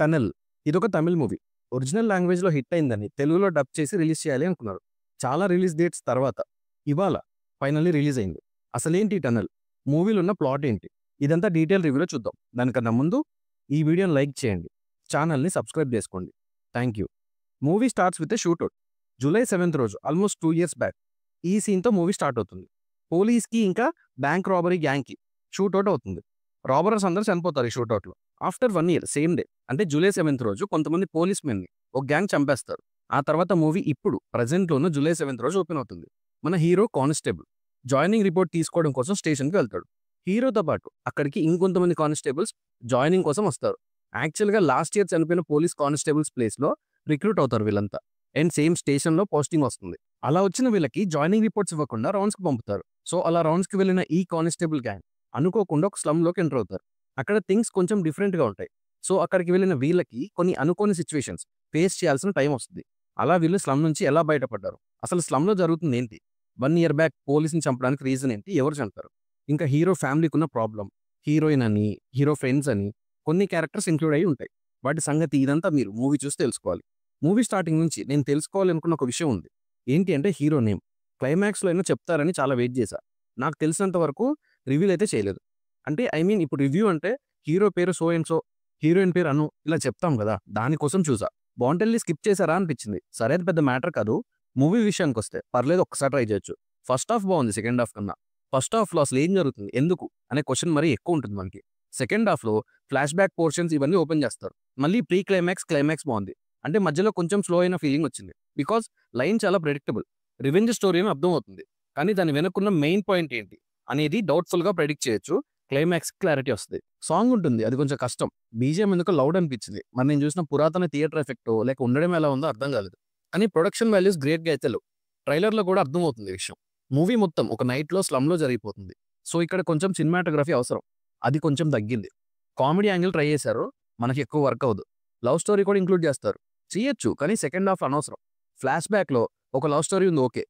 Tunnel ఇదొక Tamil movie. Original లాంగ్వేజ్‌లో hit అయిందని తెలుగులో డబ్ చేసి రిలీజ్ చేయాలి అనుకున్నారు. చాలా రిలీజ్ డేట్స్ తర్వాత ఇవాళ ఫైనల్లీ రిలీజ్ అయింది. అసలేంటి ఈ టనెల్? మూవీలో ఉన్న ప్లాట్ ఏంటి? ఇదంతా డీటెయిల్ రివ్యూలో చూద్దాం. దానికన్నా ముందు ఈ వీడియోని లైక్ చేయండి. ఛానల్‌ని సబ్స్క్రైబ్ చేసుకోండి. Thank you. Movie starts with a shootout. July 7th రోజు ఆల్మోస్ట్ 2 ఇయర్స్ బ్యాక్. ఈ సీన్‌తో మూవీ స్టార్ట్ అవుతుంది. పోలీస్‌కి ఇంకా బ్యాంక్ రాబరీ గ్యాంగ్‌కి షూటౌట్ అవుతుంది. రాబరర్స్ అందరూ చనిపోతారు ఈ షూటౌట్‌లో. ఆఫ్టర్ 1 ఇయర్ సేమ్ డే అంటే జూలై 7th రోజు కొంతమంది పోలీస్ మెన్‌ని ఒక గ్యాంగ్ చంపేస్తారు. ఆ తర్వాత మూవీ ఇప్పుడు ప్రెజెంట్‌లోను జూలై 7th రోజు ఓపెన్ అవుతుంది. మన హీరో కానిస్టేబుల్ జాయినింగ్ రిపోర్ట్ తీసుకోవడం కోసం స్టేషన్‌కి వెళ్తాడు. హీరోతో పాటు అక్కడికి ఇంకొంతమంది కానిస్టేబుల్స్ జాయినింగ్ కోసం వస్తారు. యాక్చువల్‌గా లాస్ట్ ఇయర్ చనిపోయిన పోలీస్ కానిస్టేబుల్స్ ప్లేస్‌లో రిక్రూట్ అవుతారు వీళ్ళంతా. అండ్ సేమ్ స్టేషన్‌లో పోస్టింగ్ వస్తుంది. అలా వచ్చిన వీళ్ళకి జాయినింగ్ రిపోర్ట్స్ ఇవ్వకుండా రౌండ్స్‌కి పంపుతారు. సో అలా రౌండ్స్‌కి వెళ్ళిన ఈ కానిస్టేబుల్ గ్యాంగ్ అనుకోకుండా ఒక స్లమ్‌లోకి ఎంటర్ అవుతారు. అక్కడ థింగ్స్ కొంచెం డిఫరెంట్‌గా ఉంటాయి. సో అక్కడికి వెళ్ళిన వీళ్ళకి కొన్ని అనుకోని సిట్యుయేషన్స్ ఫేస్ చేయాల్సిన టైం వస్తుంది. అలా వీళ్ళు స్లమ్ నుంచి ఎలా బయటపడ్డారు? అసలు స్లమ్‌లో జరుగుతుంది ఏంటి? 1 ఇయర్ బ్యాక్ పోలీస్‌ని చంపడానికి రీజన్ ఏంటి? ఎవరు చంపారు? ఇంకా హీరో ఫ్యామిలీకున్న ప్రాబ్లమ్, హీరోయిన్ అని, హీరో ఫ్రెండ్స్ అని కొన్ని క్యారెక్టర్స్ ఇంక్లూడ్ అయ్యి ఉంటాయి. వాటి సంగతి ఇదంతా మీరు మూవీ చూసి తెలుసుకోవాలి. మూవీ స్టార్టింగ్ నుంచి నేను తెలుసుకోవాలనుకున్న ఒక విషయం ఉంది. ఏంటి అంటే హీరో నేమ్. క్లైమాక్స్‌లో అయినా చెప్తారని చాలా వెయిట్ చేశా. నాకు తెలిసినంత వరకు రివీల్ అయితే చేయలేదు. అంటే ఇప్పుడు రివ్యూ అంటే హీరో పేరు సో అండ్ సో, హీరోయిన్ పేరు అను ఇలా చెప్తాం కదా! దానికోసం చూసా. బావుంటెళ్ళి స్కిప్ చేశారా అనిపించింది. సరే అది పెద్ద మ్యాటర్ కాదు. మూవీ విషయానికొస్తే పర్లేదు ఒక్కసారి ట్రై చేయొచ్చు. ఫస్ట్ హాఫ్ బావుంది సెకండ్ హాఫ్ కన్నా. ఫస్ట్ హాఫ్‌లో అసలు ఏం జరుగుతుంది? ఎందుకు? అనే క్వెషన్ మరీ ఎక్కువ ఉంటుంది మనకి. సెకండ్ హాఫ్‌లో ఫ్లాష్ బ్యాక్ పోర్షన్స్ ఇవన్నీ ఓపెన్ చేస్తారు. మళ్ళీ ప్రీ క్లైమాక్స్, క్లైమాక్స్ బావుంది. అంటే మధ్యలో కొంచెం స్లో అయిన ఫీలింగ్ వచ్చింది. బికాజ్ లైన్ చాలా ప్రెడిక్టబుల్. రివెంజ్ స్టోరీ అని అర్థమవుతుంది. కానీ దాని వెనకున్న మెయిన్ పాయింట్ ఏంటి అనేది డౌట్‌ఫుల్‌గా ప్రెడిక్ట్ చేయొచ్చు. క్లైమాక్స్ క్లారిటీ వస్తది. సాంగ్ ఉంటుంది. అది కొంచెం కష్టం. బీజీఎం ఎందుకో లౌడ్ అనిపించింది. మరి నేను చూసిన పురాతన థియేటర్ ఎఫెక్టో లేక ఉండడం ఎలా ఉందో అర్థం కాలేదు. కానీ ప్రొడక్షన్ వాల్యూస్ గ్రేట్‌గా అయితే లేవు. ట్రైలర్‌లో కూడా అర్థమవుతుంది ఈ విషయం. మూవీ మొత్తం ఒక నైట్‌లో స్లమ్‌లో జరిగిపోతుంది. సో ఇక్కడ కొంచెం సినిమాటోగ్రఫీ అవసరం. అది కొంచెం తగ్గింది. కామెడీ యాంగిల్ ట్రై చేశారు. మనకి ఎక్కువ వర్క్ అవ్వదు. లవ్ స్టోరీ కూడా ఇంక్లూడ్ చేస్తారు. చేయొచ్చు కానీ సెకండ్ హాఫ్ అనవసరం. ఫ్లాష్ బ్యాక్‌లో ఒక లవ్ స్టోరీ ఉంది ఓకే.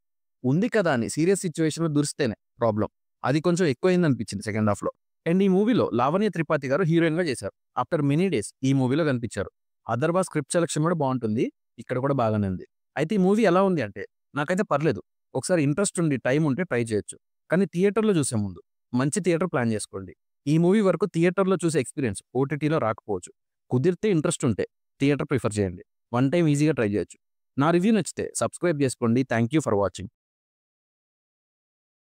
ఉంది కదా అని సీరియస్ సిట్యుయేషన్‌లో దురిస్తేనే ప్రాబ్లమ్. అది కొంచెం ఎక్కువైందనిపించింది సెకండ్ హాఫ్‌లో. అండ్ ఈ మూవీలో లావణ్య త్రిపాఠి గారు హీరోయిన్‌గా చేశారు. ఆఫ్టర్ మెనీ డేస్ ఈ మూవీలో కనిపించారు. అథర్వ స్క్రిప్ట్ సెలక్షన్ కూడా బావుంటుంది. ఇక్కడ కూడా బాగానే ఉంది. అయితే ఈ మూవీ ఎలా ఉంది అంటే నాకైతే పర్లేదు. ఒకసారి ఇంట్రెస్ట్ ఉండి టైం ఉంటే ట్రై చేయొచ్చు. కానీ థియేటర్‌లో చూసే ముందు మంచి థియేటర్ ప్లాన్ చేసుకోండి. ఈ మూవీ వరకు థియేటర్‌లో చూసే ఎక్స్‌పీరియన్స్ ఓటీటీలో రాకపోవచ్చు. కుదిరితే ఇంట్రెస్ట్ ఉంటే థియేటర్ ప్రిఫర్ చేయండి. వన్ టైమ్ ఈజీగా ట్రై చేయొచ్చు. నా రివ్యూ నచ్చితే సబ్స్క్రైబ్ చేసుకోండి. Thank you for watching.